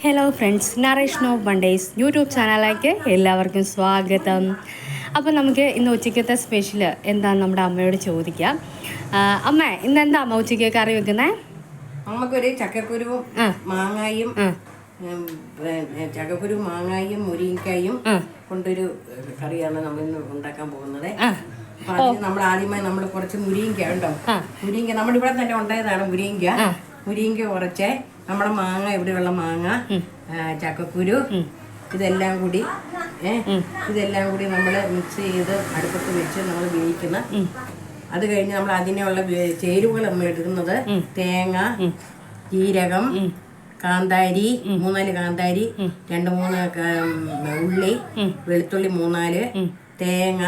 Hello friends, narration of wonders YouTube ചാനലിലേക്ക് എല്ലാവർക്കും സ്വാഗതം. അപ്പോൾ നമുക്ക് ഇന്ന് ഉച്ചയ്ക്കത്തെ സ്പെഷ്യൽ എന്താണെന്ന് നമ്മുടെ അമ്മയോട് ചോദിക്കാം. അമ്മ ഇന്ന് എന്താ അമ്മ ഉച്ചയ്ക്ക് കറി വെക്കുന്നത്? നമുക്കൊരു ചക്കക്കുരുവും മാങ്ങായും ചക്കക്കുരു മാങ്ങായും മുരിങ്ങക്കായും കൊണ്ടൊരു കറിയാണ് നമ്മൾ ഇന്ന് ഉണ്ടാക്കാൻ പോകുന്നത്. അപ്പൊ അതിന് നമ്മൾ ആദ്യമായി നമ്മൾ കുറച്ച് മുരിങ്ങ ഉണ്ടോ, മുരിങ്ങ നമ്മുടെ ഇവിടെ തന്നെ ഉണ്ടായതാണ്. മുരിങ്ങ കുറച്ച് നമ്മുടെ മാങ്ങ, ഇവിടെയുള്ള മാങ്ങ, ചക്കക്കുരു ഇതെല്ലാം കൂടി നമ്മൾ മിക്സ് ചെയ്ത് അടുപ്പത്ത് വെച്ച് നമ്മൾ വേവിക്കുന്ന. അത് കഴിഞ്ഞ് നമ്മൾ അതിനുള്ള ചേരുവകൾ നമ്മൾ എടുക്കുന്നത് തേങ്ങ, ജീരകം, കാന്താരി, 3-4 കാന്താരി, 2-3 ഉള്ളി, വെളുത്തുള്ളി 3-4, തേങ്ങ,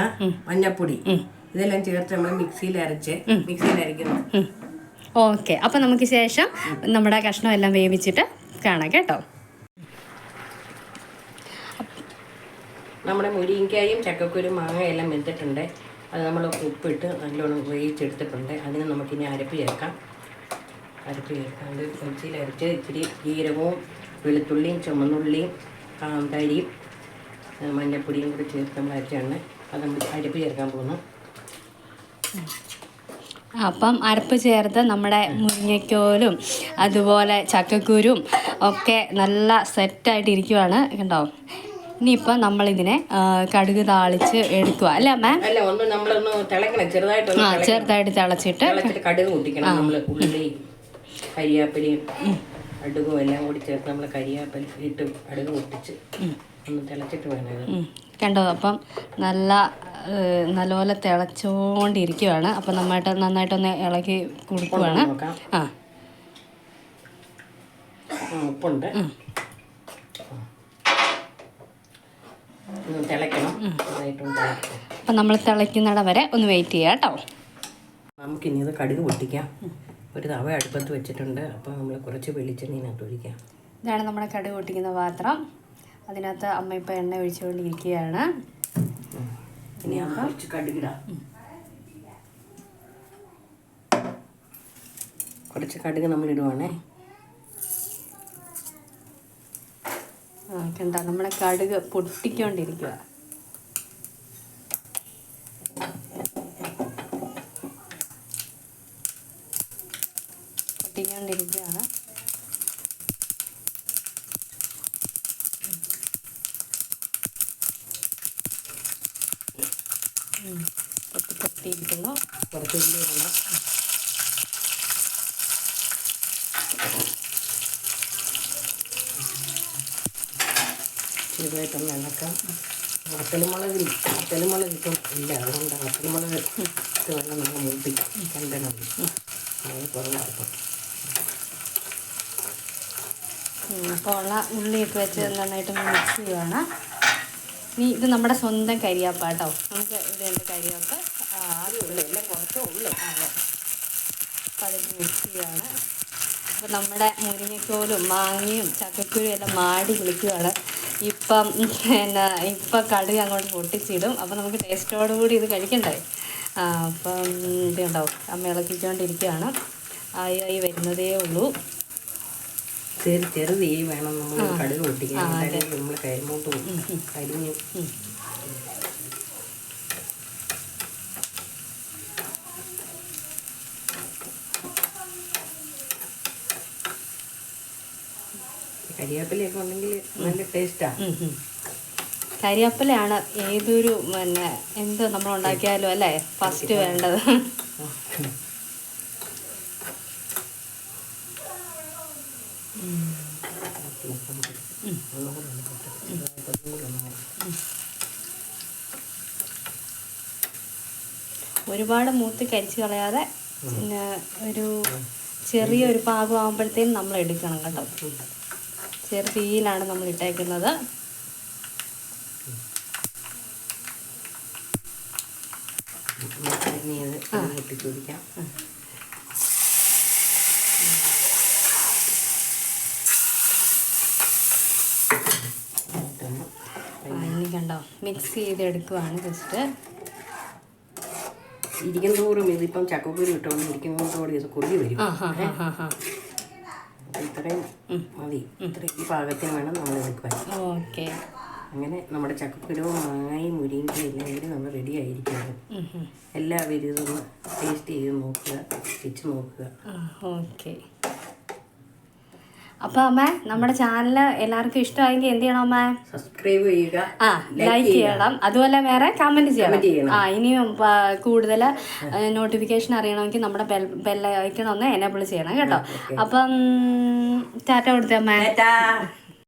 മഞ്ഞപ്പൊടി ഇതെല്ലാം ചേർത്ത് നമ്മൾ മിക്സിയിൽ അരയ്ക്കുന്നു. ഓക്കെ, അപ്പം നമുക്ക് ശേഷം നമ്മുടെ കഷ്ണം എല്ലാം വേവിച്ചിട്ട് കാണാം കേട്ടോ. നമ്മുടെ മുരിങ്ങക്കായും ചക്കക്കുരു മാങ്ങ എല്ലാം വെന്തിട്ടുണ്ട്. അത് നമ്മൾ ഉപ്പിട്ട് നല്ലോണം വേവിച്ചെടുത്തിട്ടുണ്ട്. അതിന് നമുക്കിനി അരപ്പ് ചേർക്കാം. മിക്സിയിൽ അരച്ച് ഇച്ചിരി ജീരകവും വെളുത്തുള്ളിയും ചുമന്നുള്ളിയും കാന്താരിയും മഞ്ഞപ്പൊടിയും കൂടി ചേർത്ത് നമ്മൾ അരച്ചാണ് അത് നമ്മൾ അരപ്പ് ചേർക്കാൻ പോകുന്നു. അപ്പം അരപ്പ് ചേർത്ത് നമ്മുടെ മുരിങ്ങക്കോലും അതുപോലെ ചക്കക്കുരും ഒക്കെ നല്ല സെറ്റായിട്ട് ഇരിക്കുവാണ് കണ്ടോ. ഇനിയിപ്പം നമ്മളിതിനെ കടുക് താളിച്ച് എടുക്കുക അല്ലേ അമ്മ? അല്ല, ഒന്ന് നമ്മളൊന്ന് തിളക്കണം, ചെറുതായിട്ട് തിളച്ചിട്ട് കടുക് പൊട്ടിക്കണം. നമ്മൾ ഉള്ളി, കരിയാപ്പലയും കടുകും എല്ലാം കൂടി ചേർത്ത് നമ്മൾ കരിയാപ്പല ഇട്ട് കടുക് പൊട്ടിച്ച് ഒന്ന് തിളച്ചിട്ട് വേണം. കണ്ടോ, അപ്പം നല്ലപോലെ തിളച്ചോണ്ടിരിക്കുവാണ്. അപ്പം നന്നായിട്ടൊന്ന് ഇളക്കി കൊടുക്കുവാണ്. ഉപ്പുണ്ട്, തിളയ്ക്കണം. അപ്പം നമ്മൾ തിളയ്ക്കുന്നിട വരെ ഒന്ന് വെയിറ്റ് ചെയ്യാം കേട്ടോ. നമുക്കിനി ഇത് കടുക് പൊട്ടിക്കാം. ഒരു തവ അടുപ്പത്ത് വെച്ചിട്ടുണ്ട്. അപ്പോൾ നമ്മൾ കുറച്ച് വെളിച്ചെണ്ണീനകത്ത് ഒഴിക്കാം. ഇതാണ് നമ്മുടെ കടുക് പൊട്ടിക്കുന്ന പാത്രം. അതിനകത്ത് അമ്മ ഇപ്പം എണ്ണ ഒഴിച്ചുകൊണ്ടിരിക്കുകയാണ്. ഇനി കുറച്ച് കടുകിടാം. കുറച്ച് കടുക് നമ്മൾ ഇടുവാണേ. കണ്ട നമ്മുടെ കടുക് പൊട്ടിക്കൊണ്ടിരിക്കുക. പൊട്ടിക്കൊണ്ടിരിക്കുകയാണ്. പൊട്ടിയിരിക്കുന്നു. കുറച്ച് ഉള്ളി ഇടണം. ചെറുതായിട്ടൊന്ന് ഇളക്കാം. വറ്റൽമുളക് ഇപ്പം ഇല്ല, അതുകൊണ്ട് വറ്റൽമുളക് ഇട്ട് വേണം നമ്മൾ മൂപ്പിക്കാം. കണ്ടണം അത് കുറവാക്കും. അപ്പോൾ ഉള്ള ഉള്ളിയൊക്കെ വെച്ച് നന്നായിട്ട് മിക്സ് ചെയ്യുകയാണ്. ഇനി ഇത് നമ്മുടെ സ്വന്തം കരിയാപ്പ കേട്ടോ. നമുക്ക് ഇടേണ്ട കരിയാപ്പ് എല്ലാം കുറച്ചേ ഉള്ളൂ. അതെ, അപ്പോൾ അതിൽ മിക്സ് ചെയ്യുകയാണ്. അപ്പോൾ നമ്മുടെ മുരിങ്ങക്കോലും മാങ്ങയും ചക്കക്കുരും എല്ലാം മാടി കുളിക്കുകയാണ്. ഇപ്പം കടുക് അങ്ങോട്ട് പൊട്ടിച്ചിടും. അപ്പം നമുക്ക് ടേസ്റ്റോടുകൂടി ഇത് കഴിക്കണ്ടേ. അപ്പം ഇതുണ്ടാവും. അമ്മ ഇളക്കിക്കൊണ്ടിരിക്കുകയാണ്. ആയി വരുന്നതേ ഉള്ളൂ. ചെറു തീ വേണം നമ്മൾ കടുക് പൊട്ടിക്കാൻ. നമ്മൾ കരിമോട്ട് കരിഞ്ഞു. കരിവേപ്പിലയൊക്കെ ഉണ്ടെങ്കിൽ നല്ല ടേസ്റ്റാണ്. കരിവേപ്പിലയാണ് ഏതൊരു എന്ത് നമ്മൾ ഉണ്ടാക്കിയാലും അല്ലേ ഫസ്റ്റ് വേണ്ടത്. ഒരുപാട് മൂത്ത് കരിച്ച് കളയാതെ പിന്നെ ഒരു ചെറിയൊരു പാകമാകുമ്പോഴത്തേനും നമ്മൾ എടുക്കണം കേട്ടോ. ചെറു തീയിലാണ് നമ്മൾ ഇട്ടേക്കുന്നത്. ഇനി കണ്ടോ മിക്സ് ചെയ്തെടുക്കുവാണ്. ജസ്റ്റ് ഇരിക്കും തോറും ഇതിപ്പം ചക്കക്കുരു ഇട്ടുകൊണ്ട് ഇരിക്കുമ്പോഴോട് ഇത് കുറുകി വരും. ഇത്രയും മതി. ഇത്രയും ഈ പാകത്തിന് വേണം നമ്മൾ എടുക്കാൻ. ഓക്കെ. അങ്ങനെ നമ്മുടെ ചക്കക്കുരുവും മാങ്ങയും മുരിങ്ങയും എല്ലാം കൂടി നമ്മൾ റെഡി ആയിരിക്കണം. എല്ലാവരും ഇതൊന്ന് ടേസ്റ്റ് ചെയ്ത് നോക്കുക, വെച്ച് നോക്കുക. ഓക്കെ. അപ്പോൾ അമ്മ നമ്മുടെ ചാനൽ എല്ലാവർക്കും ഇഷ്ടമായെങ്കിൽ എന്ത് ചെയ്യണം അമ്മ? സബ്സ്ക്രൈബ് ചെയ്യുക, ലൈക്ക് ചെയ്യണം, അതുപോലെ വേറെ കമൻറ്റ് ചെയ്യണം. ഇനിയും കൂടുതൽ നോട്ടിഫിക്കേഷൻ അറിയണമെങ്കിൽ നമ്മുടെ ബെൽ ഐക്കൺ ഒന്ന് എനേബിൾ ചെയ്യണം കേട്ടോ. അപ്പം ടാറ്റ കൊടുത്തേ അമ്മ.